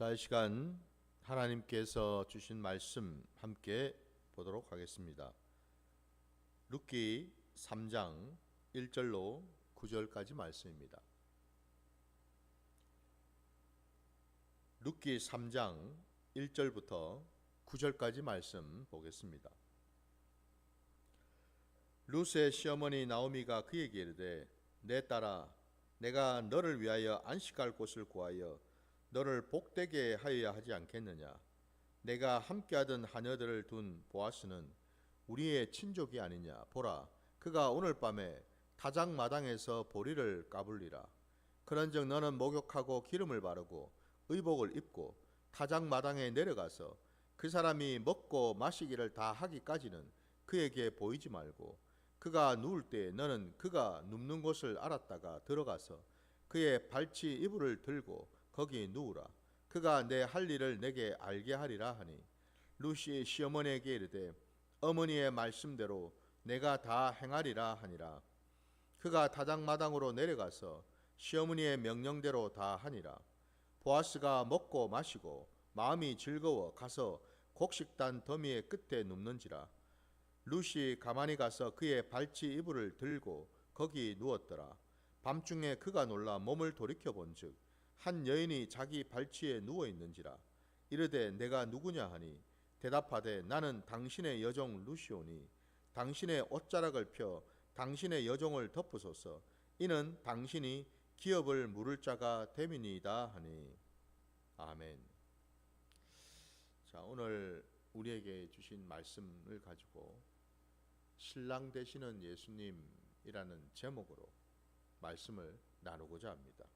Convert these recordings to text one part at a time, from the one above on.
자, 이 시간 하나님께서 주신 말씀 함께 보도록 하겠습니다. 룻기 3장 1절로 9절까지 말씀입니다. 룻기 3장 1절부터 9절까지 말씀 보겠습니다. 룻의 시어머니 나오미가 그에게 이르되 내 딸아 내가 너를 위하여 안식할 곳을 구하여 너를 복되게 하여야 하지 않겠느냐. 내가 함께하던 하녀들을 둔 보아스는 우리의 친족이 아니냐. 보라, 그가 오늘 밤에 타작마당에서 보리를 까불리라. 그런즉 너는 목욕하고 기름을 바르고 의복을 입고 타작마당에 내려가서 그 사람이 먹고 마시기를 다 하기까지는 그에게 보이지 말고 그가 누울 때 너는 그가 눕는 곳을 알았다가 들어가서 그의 발치 이불을 들고 거기 누우라. 그가 내 할 일을 내게 알게 하리라 하니 룻이 시어머니에게 이르되 어머니의 말씀대로 내가 다 행하리라 하니라. 그가 타작마당으로 내려가서 시어머니의 명령대로 다 하니라. 보아스가 먹고 마시고 마음이 즐거워 가서 곡식단 더미의 끝에 눕는지라. 룻이 가만히 가서 그의 발치 이불을 들고 거기 누웠더라. 밤중에 그가 놀라 몸을 돌이켜 본즉 한 여인이 자기 발치에 누워 있는지라. 이르되 내가 누구냐 하니 대답하되 나는 당신의 여종 룻이오니 당신의 옷자락을 펴 당신의 여종을 덮으소서. 이는 당신이 기업을 물을 자가 됨이니이다 하니. 아멘. 자, 오늘 우리에게 주신 말씀을 가지고 신랑 되시는 예수님이라는 제목으로 말씀을 나누고자 합니다.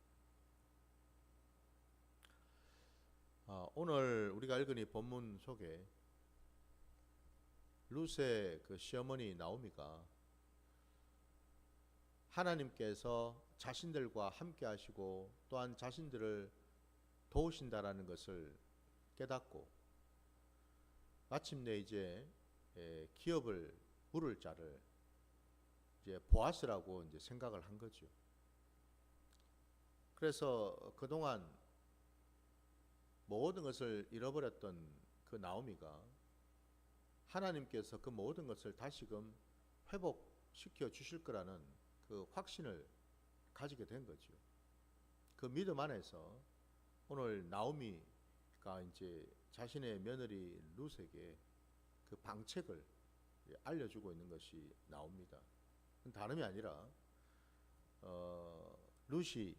오늘 우리가 읽은 이 본문 속에 룻의 그 시어머니 나오미가 하나님께서 자신들과 함께 하시고 또한 자신들을 도우신다라는 것을 깨닫고 마침내 이제 기업을 물을 자를 이제 보아스라고 이제 생각을 한 거죠. 그래서 그동안 모든 것을 잃어버렸던 그 나오미가 하나님께서 그 모든 것을 다시금 회복시켜 주실 거라는 그 확신을 가지게 된 거죠. 그 믿음 안에서 오늘 나오미가 이제 자신의 며느리 룻에게 그 방책을 알려주고 있는 것이 나옵니다. 다름이 아니라 룻이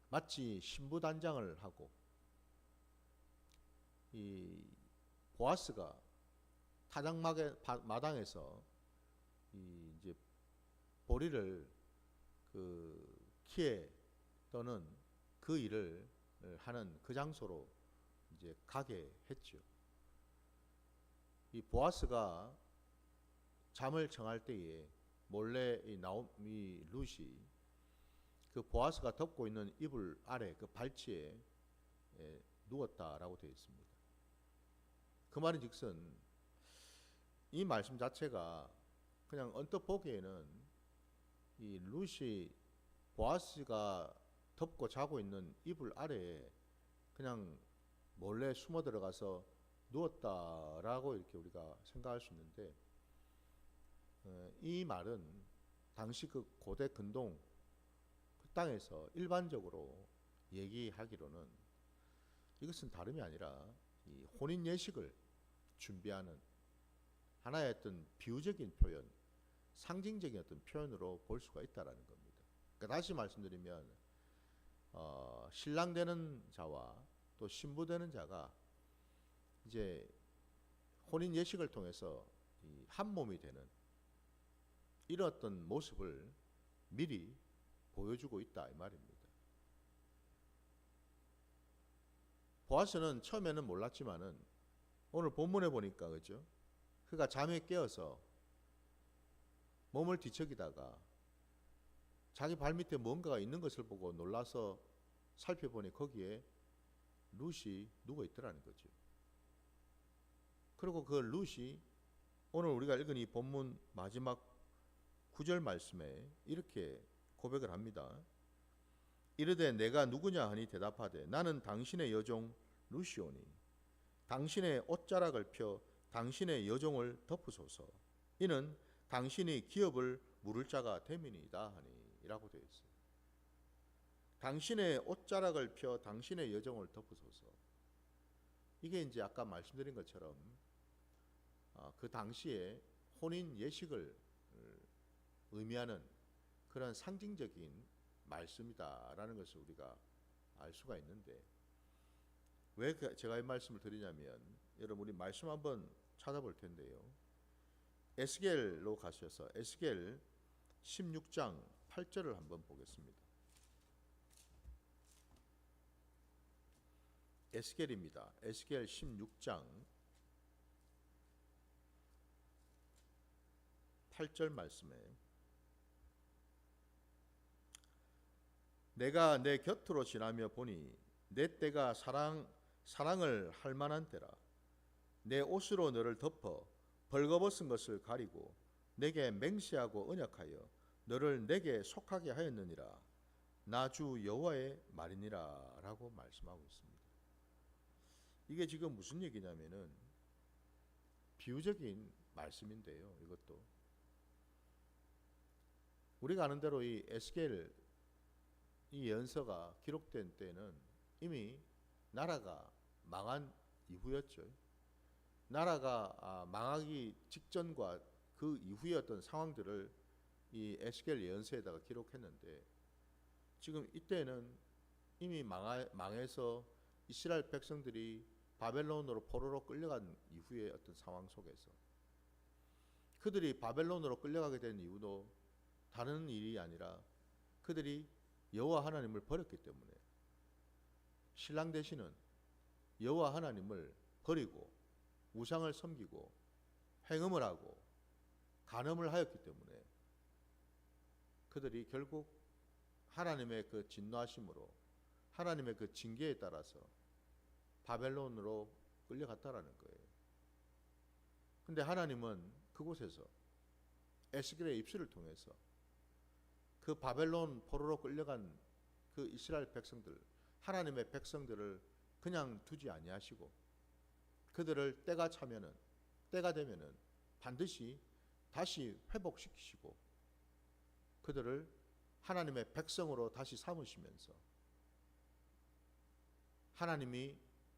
마치 신부단장을 하고 이 보아스가 타작마당에서 이제 보리를 그 키에 떠는 그 일을 하는 그 장소로 이제 가게 했죠. 이 보아스가 잠을 청할 때에 몰래 이 룻이 그 보아스가 덮고 있는 이불 아래 그 발치에 누웠다라고 되어 있습니다. 그 말인즉슨 이 말씀 자체가 그냥 언뜻 보기에는 이 룻이 보아스가 덮고 자고 있는 이불 아래에 그냥 몰래 숨어 들어가서 누웠다라고 이렇게 우리가 생각할 수 있는데, 이 말은 당시 그 고대 근동 그 땅에서 일반적으로 얘기하기로는 이것은 다름이 아니라 이 혼인 예식을 준비하는 하나의 어떤 비유적인 표현, 상징적인 어떤 표현으로 볼 수가 있다라는 겁니다. 그러니까 다시 말씀드리면 신랑 되는 자와 또 신부 되는 자가 이제 혼인 예식을 통해서 한 몸이 되는 이런 어떤 모습을 미리 보여주고 있다 이 말입니다. 보아스는 처음에는 몰랐지만은 오늘 본문에 보니까 그죠? 그가 잠에 깨어서 몸을 뒤척이다가 자기 발밑에 뭔가가 있는 것을 보고 놀라서 살펴보니 거기에 룻이 누워 있더라는 거죠. 그리고 그 룻이 오늘 우리가 읽은 이 본문 마지막 9절 말씀에 이렇게 고백을 합니다. 이르되 내가 누구냐 하니 대답하되 나는 당신의 여종 루시오니 당신의 옷자락을 펴 당신의 여종을 덮으소서. 이는 당신이 기업을 물을 자가 됨이니이다 하니라고 되어 있어요. 당신의 옷자락을 펴 당신의 여종을 덮으소서. 이게 이제 아까 말씀드린 것처럼 그 당시에 혼인 예식을 의미하는 그런 상징적인 말씀이다라는 것을 우리가 알 수가 있는데, 왜 제가 이 말씀을 드리냐면, 여러분 우리 말씀 한번 찾아볼 텐데요. 에스겔로 가셔서 에스겔 16장 8절을 한번 보겠습니다. 에스겔입니다. 에스겔 16장 8절 말씀에 내가 내 곁으로 지나며 보니 내 때가 사랑을 할 만한 때라. 내 옷으로 너를 덮어 벌거벗은 것을 가리고 내게 맹세하고 언약하여 너를 내게 속하게 하였느니라. 나 주 여호와의 말이니라 라고 말씀하고 있습니다. 이게 지금 무슨 얘기냐면은 비유적인 말씀인데요. 이것도 우리가 아는 대로 이 에스겔 이 예언서가 기록된 때는 이미 나라가 망한 이후였죠. 나라가 망하기 직전과 그 이후의 어떤 상황들을 이 에스겔 예언서에다가 기록했는데, 지금 이때는 이미 망해서 이스라엘 백성들이 바벨론으로 포로로 끌려간 이후의 어떤 상황 속에서 그들이 바벨론으로 끌려가게 된 이유도 다른 일이 아니라 그들이 여호와 하나님을 버렸기 때문에, 신랑 되시는 여호와 하나님을 버리고 우상을 섬기고 행음을 하고 간음을 하였기 때문에 그들이 결국 하나님의 그 진노하심으로 하나님의 그 징계에 따라서 바벨론으로 끌려갔다라는 거예요. 근데 하나님은 그곳에서 에스겔의 입술을 통해서 그 바벨론 포로로 끌려간 그 이스라엘 백성들, 하나님의 백성들을 그냥 두지 아니하시고 그들을 때가 되면은 반드시 다시 회복시키시고 그들을 하나님의 백성으로 다시 삼으시면서 하나님이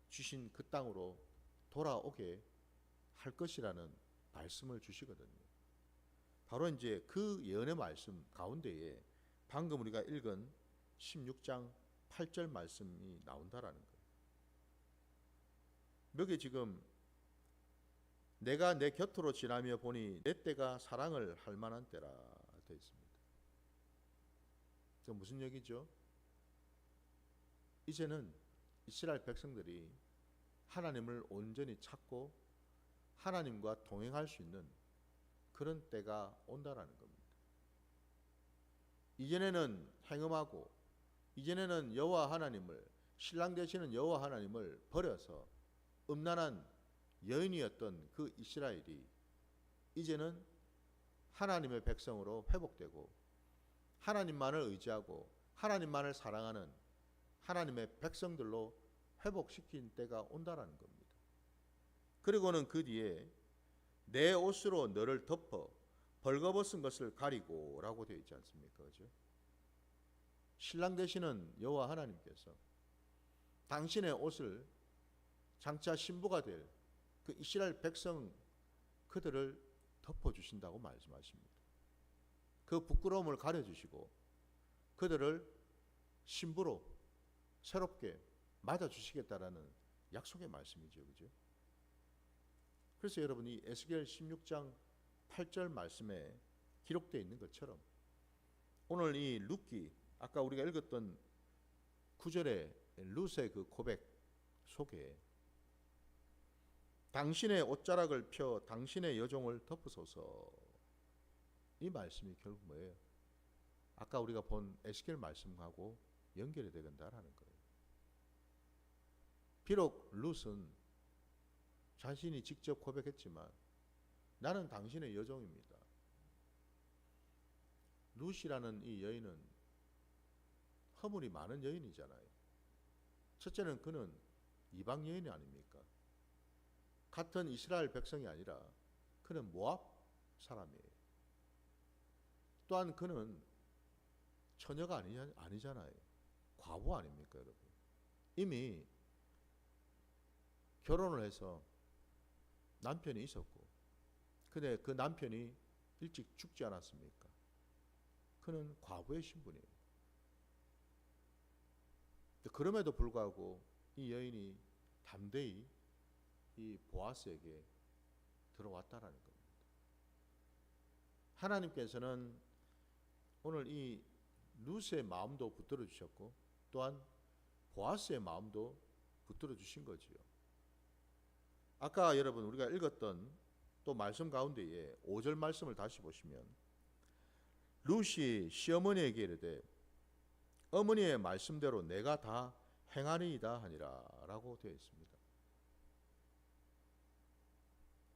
주신 그 땅으로 돌아오게 할 것이라는 말씀을 주시거든요. 바로 이제 그 예언의 말씀 가운데에 방금 우리가 읽은 16장 8절 말씀이 나온다라는 거예요. 여기 지금 내가 내 곁으로 지나며 보니 내 때가 사랑을 할 만한 때라 되어 있습니다. 그 무슨 얘기죠? 이제는 이스라엘 백성들이 하나님을 온전히 찾고 하나님과 동행할 수 있는 그런 때가 온다라는 겁니다. 이전에는 행음하고 이전에는 여호와 하나님을, 신랑 되시는 여호와 하나님을 버려서 음란한 여인이었던 그 이스라엘이 이제는 하나님의 백성으로 회복되고 하나님만을 의지하고 하나님만을 사랑하는 하나님의 백성들로 회복시킨 때가 온다라는 겁니다. 그리고는 그 뒤에 내 옷으로 너를 덮어 벌거벗은 것을 가리고 라고 되어 있지 않습니까? 그죠? 신랑 되시는 여호와 하나님께서 당신의 옷을 장차 신부가 될 그 이스라엘 백성 그들을 덮어주신다고 말씀하십니다. 그 부끄러움을 가려주시고 그들을 신부로 새롭게 맞아주시겠다라는 약속의 말씀이죠. 그죠? 그래서 여러분이 에스겔 16장 8절 말씀에 기록되어 있는 것처럼 오늘 이 룻기, 아까 우리가 읽었던 9절의 룻의 그 고백 속에 당신의 옷자락을 펴 당신의 여종을 덮으소서, 이 말씀이 결국 뭐예요? 아까 우리가 본 에스겔 말씀하고 연결이 되간다라는 거예요. 비록 룻은 자신이 직접 고백했지만 나는 당신의 여종입니다. 룻이라는 이 여인은 허물이 많은 여인이잖아요. 첫째는 그는 이방 여인이 아닙니까? 같은 이스라엘 백성이 아니라 그는 모압 사람이에요. 또한 그는 처녀가 아니잖아요. 과부 아닙니까, 여러분? 이미 결혼을 해서 남편이 있었고, 근데 그 남편이 일찍 죽지 않았습니까? 그는 과부의 신분이에요. 그럼에도 불구하고 이 여인이 담대히 이 보아스에게 들어왔다라는 겁니다. 하나님께서는 오늘 이 룻의 마음도 붙들어 주셨고 또한 보아스의 마음도 붙들어 주신 거지요. 아까 여러분 우리가 읽었던 또 말씀 가운데에 5절 말씀을 다시 보시면 룻이 시어머니에게 이르되 어머니의 말씀대로 내가 다 행하리이다 하니라 라고 되어 있습니다.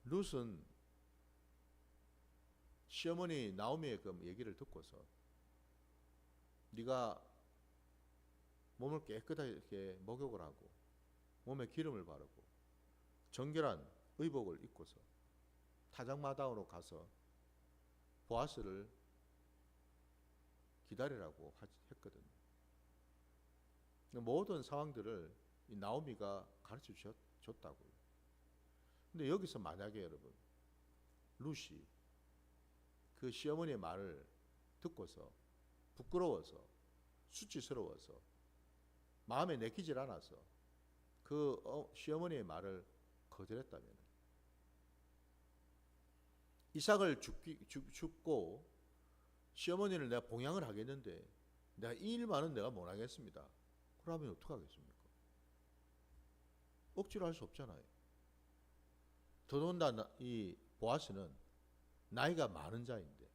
룻은 시어머니 나오미의 그 얘기를 듣고서 네가 몸을 깨끗하게 이렇게 목욕을 하고 몸에 기름을 바르고 정결한 의복을 입고서 타작마당으로 가서 보아스를 기다리라고 했거든요. 모든 상황들을 이 나오미가 가르쳐 줬다고요. 근데 여기서 만약에 여러분 룻이 그 시어머니의 말을 듣고서 부끄러워서 수치스러워서 마음에 내키질 않아서 그 시어머니의 말을 거절했다면 이삭을 죽고 시어머니를 내가 봉양을 하겠는데 내가 이 일만은 내가 못 하겠습니다. 그러면 어떡하겠습니까? 억지로 할 수 없잖아요. 더더군다나 이 보아스는 나이가 많은 자인데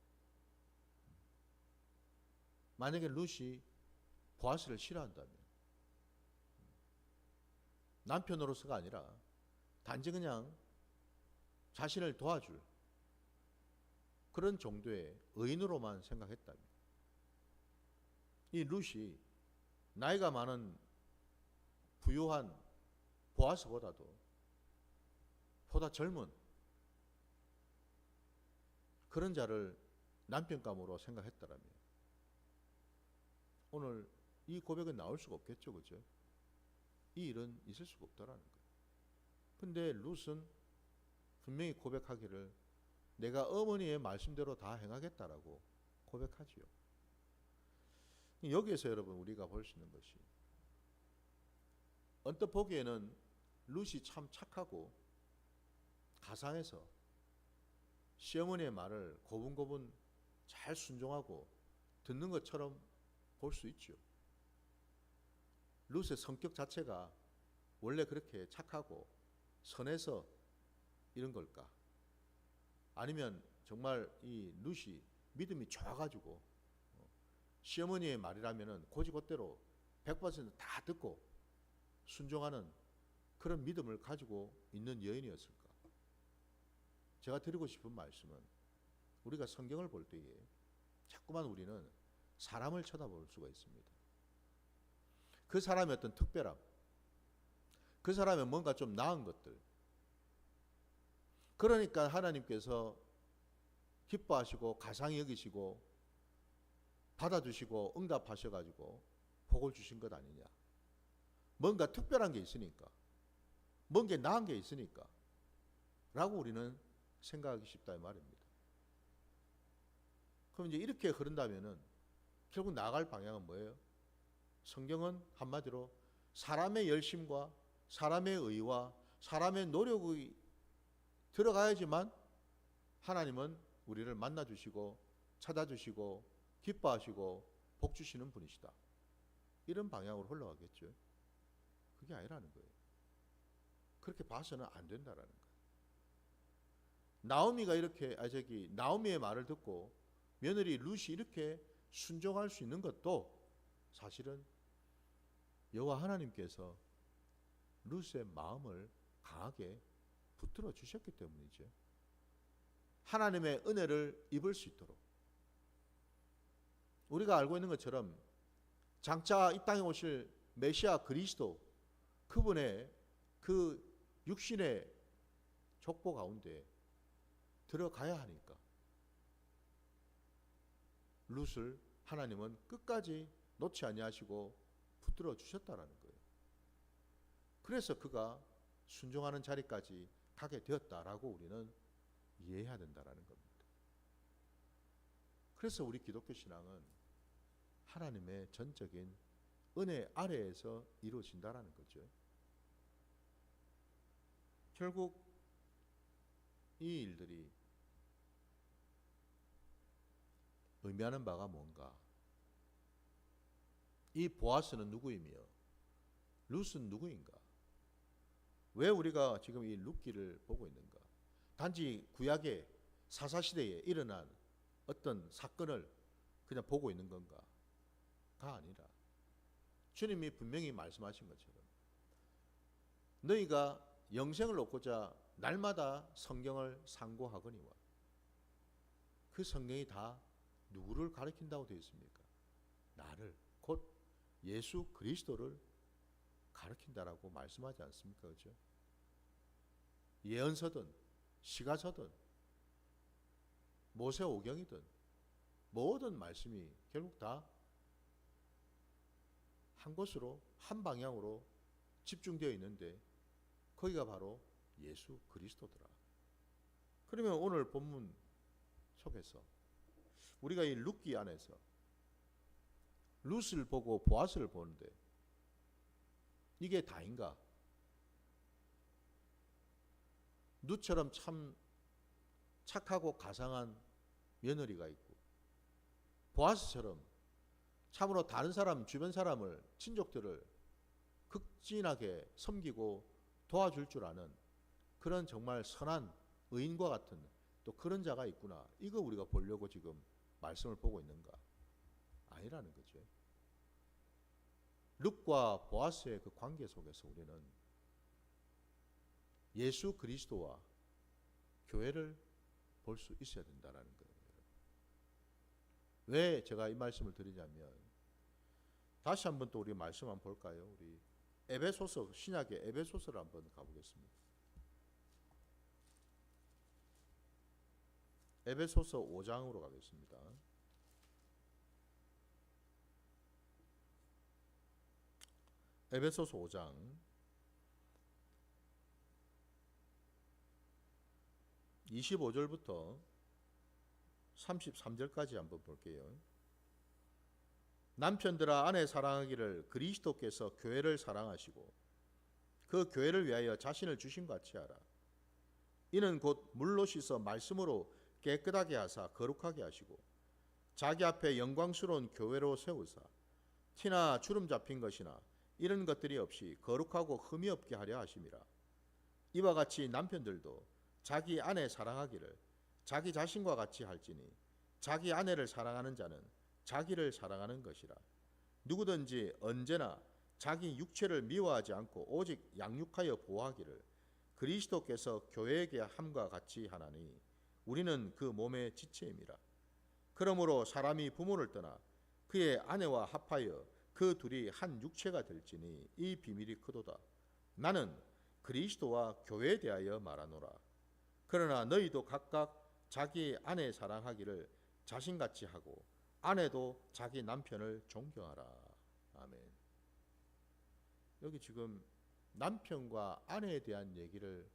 만약에 룻이 보아스를 싫어한다면 남편으로서가 아니라 단지 그냥 자신을 도와줄 그런 정도의 의인으로만 생각했다면 이 룻이 나이가 많은 부유한 보아스보다도 보다 젊은 그런 자를 남편감으로 생각했다라면 오늘 이 고백은 나올 수가 없겠죠, 그죠? 이 일은 있을 수가 없다라는 거예요. 근데 룻은 분명히 고백하기를 내가 어머니의 말씀대로 다 행하겠다라고 고백하지요. 여기에서 여러분 우리가 볼 수 있는 것이 언뜻 보기에는 룻이 참 착하고 가상해서 시어머니의 말을 고분고분 잘 순종하고 듣는 것처럼 볼 수 있죠. 룻의 성격 자체가 원래 그렇게 착하고 선해서 이런 걸까? 아니면 정말 이 룻이 믿음이 좋아가지고 시어머니의 말이라면은 곧이곧대로 100%다 듣고 순종하는 그런 믿음을 가지고 있는 여인이었을까? 제가 드리고 싶은 말씀은 우리가 성경을 볼 때에 자꾸만 우리는 사람을 쳐다볼 수가 있습니다. 그 사람의 어떤 특별함, 그 사람의 뭔가 좀 나은 것들. 그러니까 하나님께서 기뻐하시고 가상히 여기시고 받아주시고 응답하셔가지고 복을 주신 것 아니냐. 뭔가 특별한 게 있으니까, 뭔가 나은 게 있으니까 라고 우리는 생각하기 쉽다 이 말입니다. 그럼 이제 이렇게 흐른다면은 결국 나아갈 방향은 뭐예요? 성경은 한마디로 사람의 열심과 사람의 의와 사람의 노력이 들어가야지만 하나님은 우리를 만나주시고 찾아주시고 기뻐하시고 복 주시는 분이시다. 이런 방향으로 흘러가겠죠. 그게 아니라는 거예요. 그렇게 봐서는 안 된다라는 거예요. 나오미의 말을 듣고 며느리 룻이 이렇게 순종할 수 있는 것도 사실은 여호와 하나님께서 룻의 마음을 강하게 붙들어 주셨기 때문이죠. 하나님의 은혜를 입을 수 있도록. 우리가 알고 있는 것처럼 장차 이 땅에 오실 메시아 그리스도, 그분의 그 육신의 족보 가운데 들어가야 하니까 룻을 하나님은 끝까지 놓지 아니하시고 붙들어 주셨다라는 거예요. 그래서 그가 순종하는 자리까지 가게 되었다라고 우리는 이해해야 된다라는 겁니다. 그래서 우리 기독교 신앙은 하나님의 전적인 은혜 아래에서 이루어진다라는 거죠. 결국 이 일들이 의미하는 바가 뭔가? 이 보아스는 누구이며 룻은 누구인가? 왜 우리가 지금 이 룻기를 보고 있는가? 단지 구약의 사사시대에 일어난 어떤 사건을 그냥 보고 있는 건가? 가 아니라 주님이 분명히 말씀하신 것처럼 너희가 영생을 얻고자 날마다 성경을 상고하거니와, 그 성경이 다 누구를 가리킨다고 되어 있습니까? 나를, 곧 예수 그리스도를 가리킨다라고 말씀하지 않습니까? 그렇죠? 예언서든 시가서든 모세오경이든 모든 말씀이 결국 다 한 곳으로, 한 방향으로 집중되어 있는데 거기가 바로 예수 그리스도더라. 그러면 오늘 본문 속에서 우리가 이 룻기 안에서 룻을 보고 보아스를 보는데 이게 다인가? 룻처럼 참 착하고 가상한 며느리가 있고, 보아스처럼 참으로 다른 사람, 주변 사람을, 친족들을 극진하게 섬기고 도와줄 줄 아는 그런 정말 선한 의인과 같은 또 그런 자가 있구나. 이거 우리가 보려고 지금 말씀을 보고 있는가? 아니라는 거죠. 룻과 보아스의 그 관계 속에서 우리는 예수 그리스도와 교회를 볼 수 있어야 된다는 거예요. 왜 제가 이 말씀을 드리냐면, 다시 한번 또 우리 말씀 한번 볼까요? 우리 에베소서, 신약의 에베소서를 한번 가보겠습니다. 에베소서 5장으로 가겠습니다. 에베소서 5장 25절부터 33절까지 한번 볼게요. 남편들아 아내 사랑하기를 그리스도께서 교회를 사랑하시고 그 교회를 위하여 자신을 주신 같이 하라. 이는 곧 물로 씻어 말씀으로 깨끗하게 하사 거룩하게 하시고 자기 앞에 영광스러운 교회로 세우사 티나 주름 잡힌 것이나 이런 것들이 없이 거룩하고 흠이 없게 하려 하심이라. 이와 같이 남편들도 자기 아내 사랑하기를 자기 자신과 같이 할지니 자기 아내를 사랑하는 자는 자기를 사랑하는 것이라. 누구든지 언제나 자기 육체를 미워하지 않고 오직 양육하여 보호하기를 그리스도께서 교회에게 함과 같이 하나니 우리는 그 몸의 지체임이라. 그러므로 사람이 부모를 떠나 그의 아내와 합하여 그 둘이 한 육체가 될지니 이 비밀이 크도다. 나는 그리스도와 교회에 대하여 말하노라. 그러나 너희도 각각 자기 아내 사랑하기를 자신같이 하고 아내도 자기 남편을 존경하라. 아멘. 여기 지금 남편과 아내에 대한 얘기를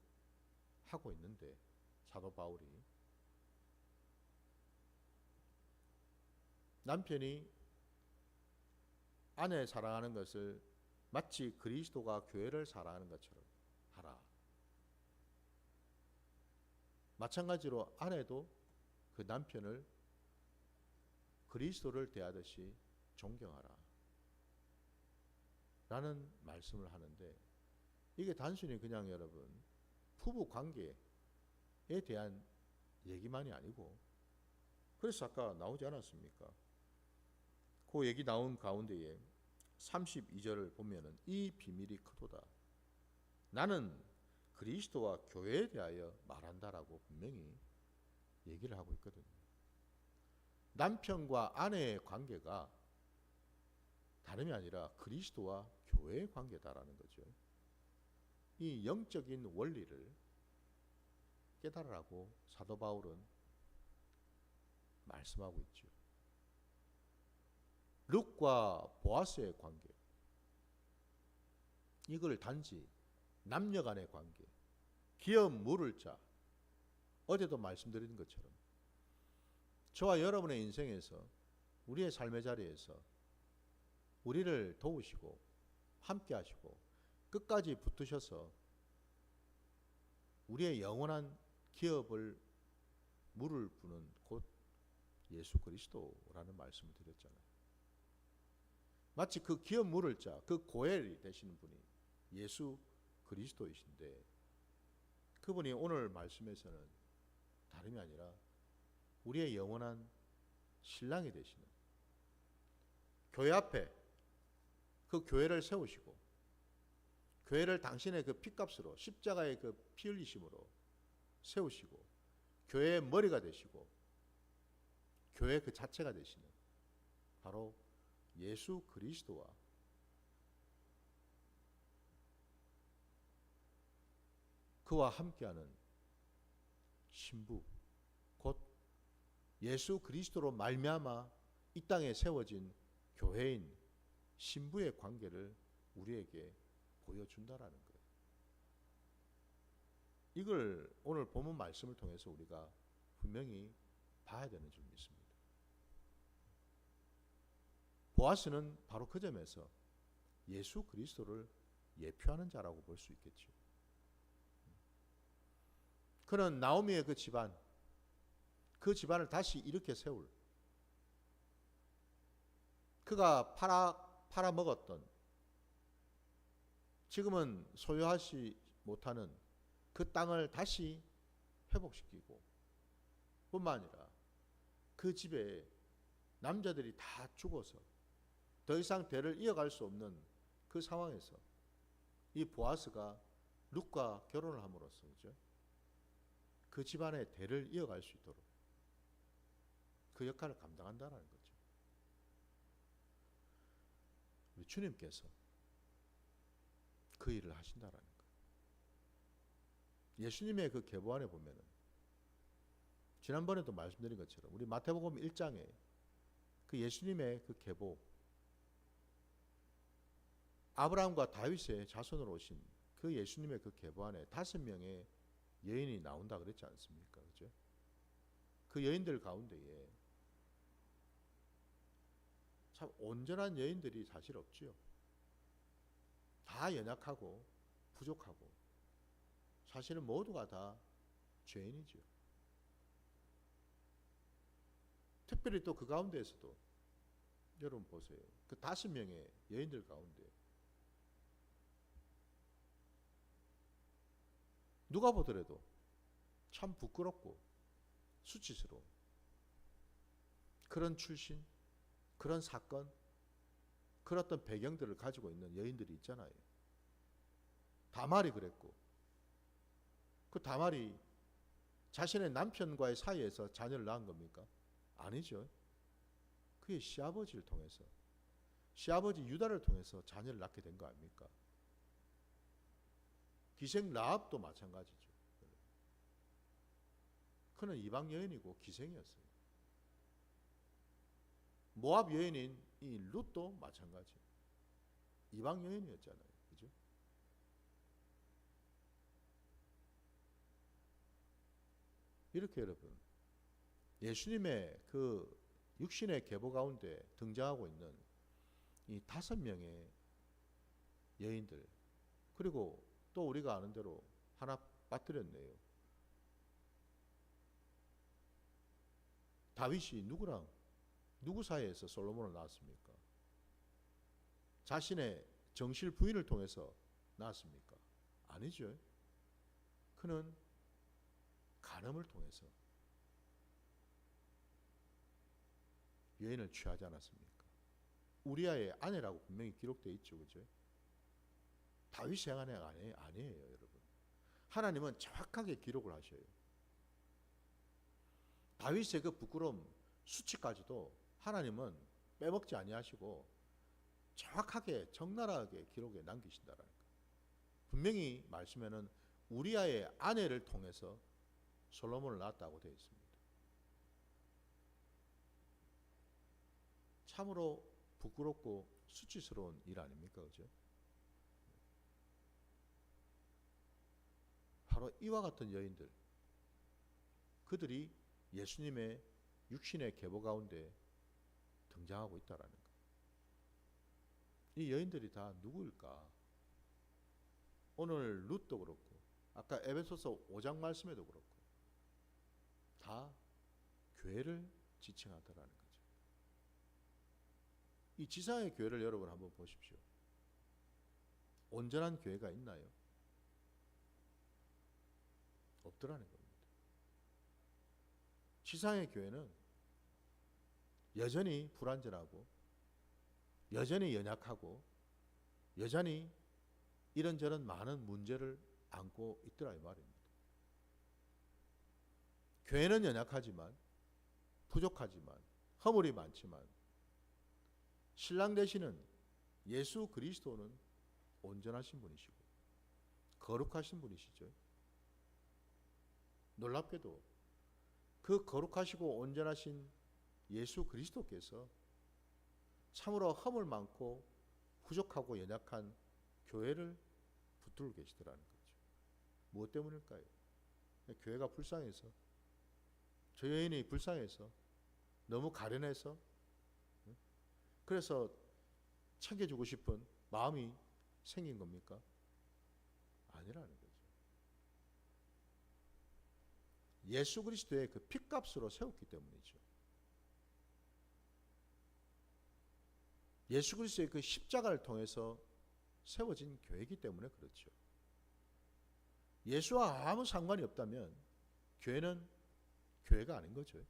하고 있는데 사도 바울이 남편이 아내 사랑하는 것을 마치 그리스도가 교회를 사랑하는 것처럼 하라. 마찬가지로 아내도 그 남편을 그리스도를 대하듯이 존경하라 라는 말씀을 하는데, 이게 단순히 그냥 여러분 부부 관계에 대한 얘기만이 아니고, 그래서 아까 나오지 않았습니까? 그 얘기 나온 가운데에 32절을 보면은 이 비밀이 크도다. 나는 그리스도와 교회에 대하여 말한다라고 분명히 얘기를 하고 있거든요. 남편과 아내의 관계가 다름이 아니라 그리스도와 교회의 관계다라는 거죠. 이 영적인 원리를 깨달으라고 사도 바울은 말씀하고 있죠. 룻과 보아스의 관계, 이걸 단지 남녀 간의 관계, 기업 물을 자, 어제도 말씀드린 것처럼 저와 여러분의 인생에서, 우리의 삶의 자리에서 우리를 도우시고 함께 하시고 끝까지 붙으셔서 우리의 영원한 기업을 물을 부는 곧 예수 그리스도라는 말씀을 드렸잖아요. 마치 그 기업 물을 자, 그 고엘이 되시는 분이 예수 그리스도이신데, 그분이 오늘 말씀에서는 다름이 아니라 우리의 영원한 신랑이 되시는, 교회 앞에 그 교회를 세우시고 교회를 당신의 그 피값으로, 십자가의 그 피 흘리심으로 세우시고 교회의 머리가 되시고 교회 그 자체가 되시는 바로 예수 그리스도와 그와 함께하는 신부, 곧 예수 그리스도로 말미암아 이 땅에 세워진 교회인 신부의 관계를 우리에게 보여준다라는 거예요. 이걸 오늘 본문 말씀을 통해서 우리가 분명히 봐야 되는 줄 믿습니다. 보아스는 바로 그 점에서 예수 그리스도를 예표하는 자라고 볼 수 있겠죠. 그는 나오미의 그 집안, 그 집안을 다시 일으켜 세울, 그가 팔아먹었던, 지금은 소유하지 못하는 그 땅을 다시 회복시키고, 뿐만 아니라 그 집에 남자들이 다 죽어서 더 이상 대를 이어갈 수 없는 그 상황에서 이 보아스가 룻과 결혼을 함으로써, 그죠? 그 집안의 대를 이어갈 수 있도록 그 역할을 감당한다는 거죠. 우리 주님께서 그 일을 하신다라는 거예요. 예수님의 그 계보 안에 보면은 지난번에도 말씀드린 것처럼 우리 마태복음 1장에 그 예수님의 그 계보, 아브라함과 다윗의 자손으로 오신 그 예수님의 그 계보 안에 5명의 여인이 나온다 그랬지 않습니까? 그죠? 그 여인들 가운데에 참 온전한 여인들이 사실 없지요. 다 연약하고 부족하고 사실은 모두가 다 죄인이죠. 특별히 또 그 가운데에서도 여러분 보세요. 그 5명의 여인들 가운데 누가 보더라도 참 부끄럽고 수치스러운 그런 출신, 그런 사건, 그런 어떤 배경들을 가지고 있는 여인들이 있잖아요. 다말이 그랬고, 그 다말이 자신의 남편과의 사이에서 자녀를 낳은 겁니까? 아니죠. 그의 시아버지를 통해서, 시아버지 유다를 통해서 자녀를 낳게 된 거 아닙니까? 기생 라합도 마찬가지죠. 그는 이방 여인이고 기생이었어요. 모압 여인인 이 룻도 마찬가지. 이방 여인이었잖아요. 그죠? 이렇게 여러분, 예수님의 그 육신의 계보 가운데 등장하고 있는 이 5명의 여인들, 그리고 또 우리가 아는 대로 하나 빠뜨렸네요. 다윗이 누구 사이에서 솔로몬을 낳았습니까? 자신의 정실 부인을 통해서 낳았습니까? 아니죠. 그는 간음을 통해서 여인을 취하지 않았습니까? 우리아의 아내라고 분명히 기록되어 있죠. 그죠? 다윗의 아내가 아니에요, 여러분. 하나님은 정확하게 기록을 하셔요. 다윗의 그 부끄러움, 수치까지도 하나님은 빼먹지 아니하시고 정확하게 적나라하게 기록에 남기신다라는 거예요. 분명히 말씀에는 우리아의 아내를 통해서 솔로몬을 낳았다고 되어 있습니다. 참으로 부끄럽고 수치스러운 일 아닙니까? 그죠? 바로 이와 같은 여인들, 그들이 예수님의 육신의 계보 가운데 등장하고 있다라는 거예요. 이 여인들이 다 누구일까? 오늘 룻도 그렇고 아까 에베소서 5장 말씀에도 그렇고 다 교회를 지칭하더라는 거죠. 이 지상의 교회를 여러분 한번 보십시오. 온전한 교회가 있나요? 없더라는 겁니다. 지상의 교회는 여전히 불완전하고 여전히 연약하고 여전히 이런저런 많은 문제를 안고 있더라 이 말입니다. 교회는 연약하지만 부족하지만 허물이 많지만 신랑 되시는 예수 그리스도는 온전하신 분이시고 거룩하신 분이시죠. 놀랍게도 그 거룩하시고 온전하신 예수 그리스도께서 참으로 허물 많고 부족하고 연약한 교회를 붙들고 계시더라는 거죠. 무엇 때문일까요? 교회가 불쌍해서, 저 여인이 불쌍해서, 너무 가련해서, 그래서 챙겨주고 싶은 마음이 생긴 겁니까? 아니라는 거죠. 예수 그리스도의 그 핏값으로 세웠기 때문이죠. 예수 그리스도의 그 십자가를 통해서 세워진 교회이기 때문에 그렇죠. 예수와 아무 상관이 없다면 교회는 교회가 아닌 거죠.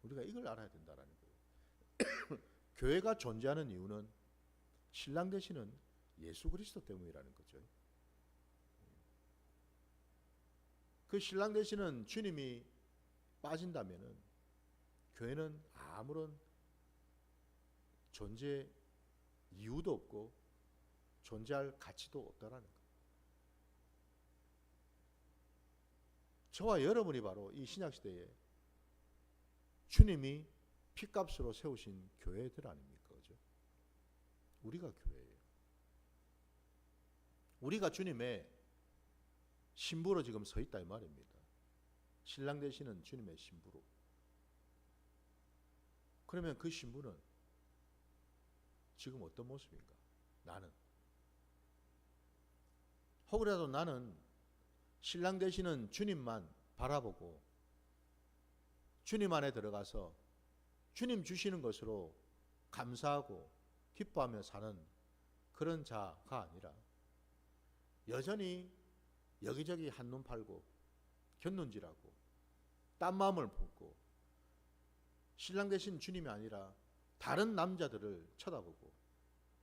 우리가 이걸 알아야 된다는 거예요. 교회가 존재하는 이유는 신랑 되시는 예수 그리스도 때문이라는 거죠. 그 신랑 되시는 주님이 빠진다면은 교회는 아무런 존재 이유도 없고 존재할 가치도 없다라는 거예요. 저와 여러분이 바로 이 신약시대에 주님이 핏값으로 세우신 교회들 아닙니까? 그죠? 우리가 교회예요. 우리가 주님의 신부로 지금 서 있다 이 말입니다. 신랑 되시는 주님의 신부로. 그러면 그 신부는 지금 어떤 모습인가? 나는. 혹이라도 나는 신랑 되시는 주님만 바라보고 주님 안에 들어가서 주님 주시는 것으로 감사하고 기뻐하며 사는 그런 자가 아니라 여전히 여기저기 한눈 팔고 곁눈질하고 딴 마음을 품고 신랑 되신 주님이 아니라 다른 남자들을 쳐다보고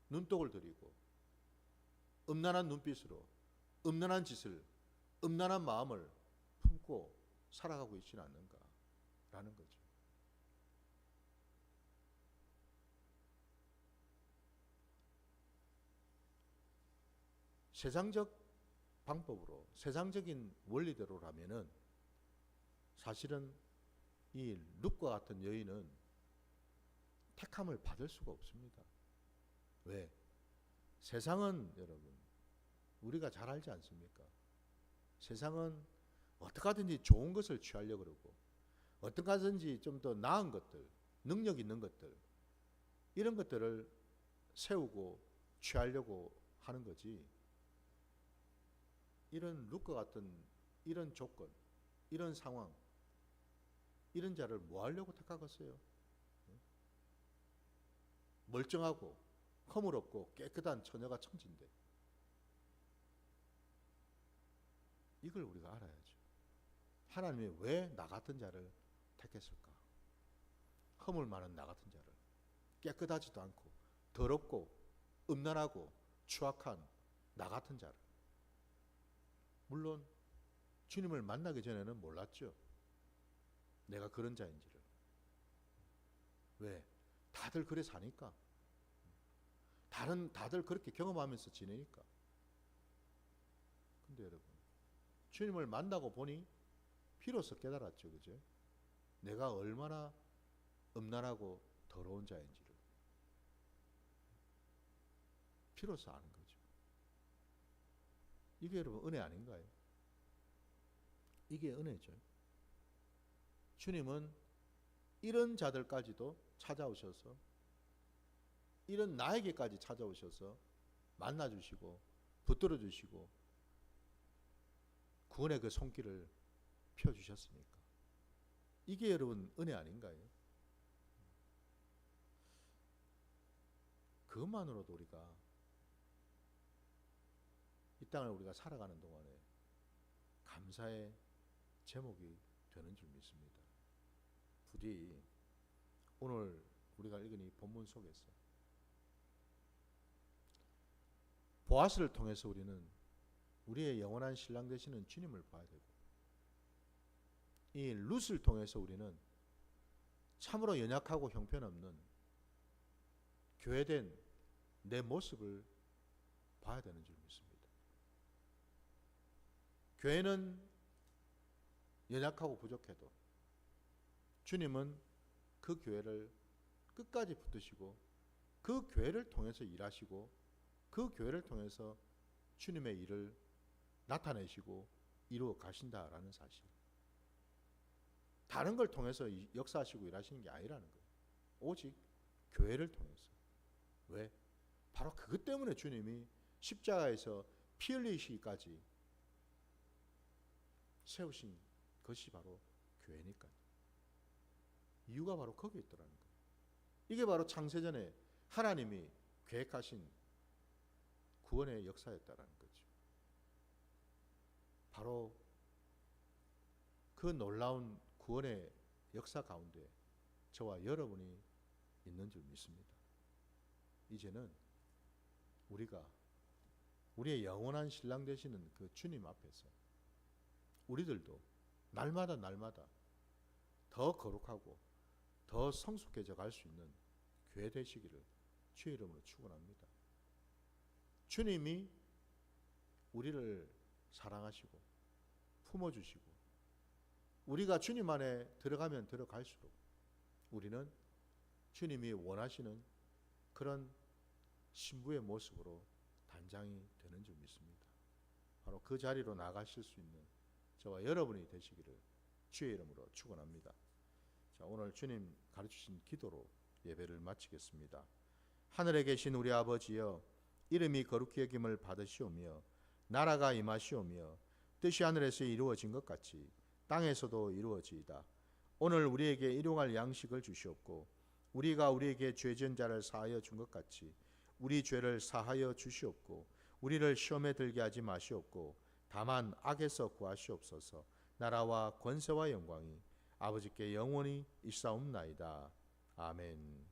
눈독을 들이고 음란한 눈빛으로 음란한 짓을 음란한 마음을 품고 살아가고 있지는 않는가라는 거죠. 세상적 방법으로 세상적인 원리대로라면은 사실은 이 룻과 같은 여인은 택함을 받을 수가 없습니다. 왜? 세상은 여러분 우리가 잘 알지 않습니까? 세상은 어떻게 하든지 좋은 것을 취하려고 그러고 어떻게 하든지 좀 더 나은 것들, 능력 있는 것들 이런 것들을 세우고 취하려고 하는 거지. 이런 룻과 같은 이런 조건, 이런 상황, 이런 자를 뭐 하려고 택하겠어요? 멀쩡하고 허물없고 깨끗한 처녀가 청지인데 이걸 우리가 알아야죠. 하나님이 왜 나 같은 자를 택했을까? 허물 많은 나 같은 자를, 깨끗하지도 않고 더럽고 음란하고 추악한 나 같은 자를. 물론 주님을 만나기 전에는 몰랐죠. 내가 그런 자인지를. 왜? 다들 그래 사니까. 다들 그렇게 경험하면서 지내니까. 근데 여러분, 주님을 만나고 보니 비로소 깨달았죠. 그죠? 내가 얼마나 음란하고 더러운 자인지를 비로소 아는 거죠. 이게 여러분 은혜 아닌가요? 이게 은혜죠. 주님은 이런 자들까지도 찾아오셔서, 이런 나에게까지 찾아오셔서 만나주시고 붙들어주시고 구원의 그 손길을 펴주셨으니까. 이게 여러분 은혜 아닌가요? 그것만으로도 우리가 이 땅을 우리가 살아가는 동안에 감사의 제목이 되는 줄 믿습니다. 부디 오늘 우리가 읽은 이 본문 속에서 보아스를 통해서 우리는 우리의 영원한 신랑 되시는 주님을 봐야 되고, 이 룻을 통해서 우리는 참으로 연약하고 형편없는 교회된 내 모습을 봐야 되는 줄 믿습니다. 교회는 연약하고 부족해도 주님은 그 교회를 끝까지 붙드시고 그 교회를 통해서 일하시고 그 교회를 통해서 주님의 일을 나타내시고 이루어 가신다라는 사실. 다른 걸 통해서 역사하시고 일하시는 게 아니라는 거예요. 오직 교회를 통해서. 왜? 바로 그것 때문에 주님이 십자가에서 피 흘리시기까지 세우신 것이 바로 교회니까요. 이유가 바로 거기에 있더라는 거예요. 이게 바로 창세전에 하나님이 계획하신 구원의 역사였다라는 거죠. 바로 그 놀라운 구원의 역사 가운데 저와 여러분이 있는 줄 믿습니다. 이제는 우리가 우리의 영원한 신랑 되시는 그 주님 앞에서 우리들도 날마다 더 거룩하고 더 성숙해져 갈 수 있는 교회 되시기를 주의 이름으로 축원합니다. 주님이 우리를 사랑하시고 품어주시고 우리가 주님 안에 들어가면 들어갈수록 우리는 주님이 원하시는 그런 신부의 모습으로 단장이 되는 줄 믿습니다. 바로 그 자리로 나가실 수 있는 저와 여러분이 되시기를 주의 이름으로 축원합니다. 자, 오늘 주님 가르치신 기도로 예배를 마치겠습니다. 하늘에 계신 우리 아버지여, 이름이 거룩히 여김을 받으시오며 나라가 임하시오며 뜻이 하늘에서 이루어진 것 같이 땅에서도 이루어지이다. 오늘 우리에게 일용할 양식을 주시옵고 우리가 우리에게 죄 지은 자를 사하여 준 것 같이 우리 죄를 사하여 주시옵고 우리를 시험에 들게 하지 마시옵고 다만 악에서 구하시옵소서. 나라와 권세와 영광이 아버지께 영원히 있사옵나이다. 아멘.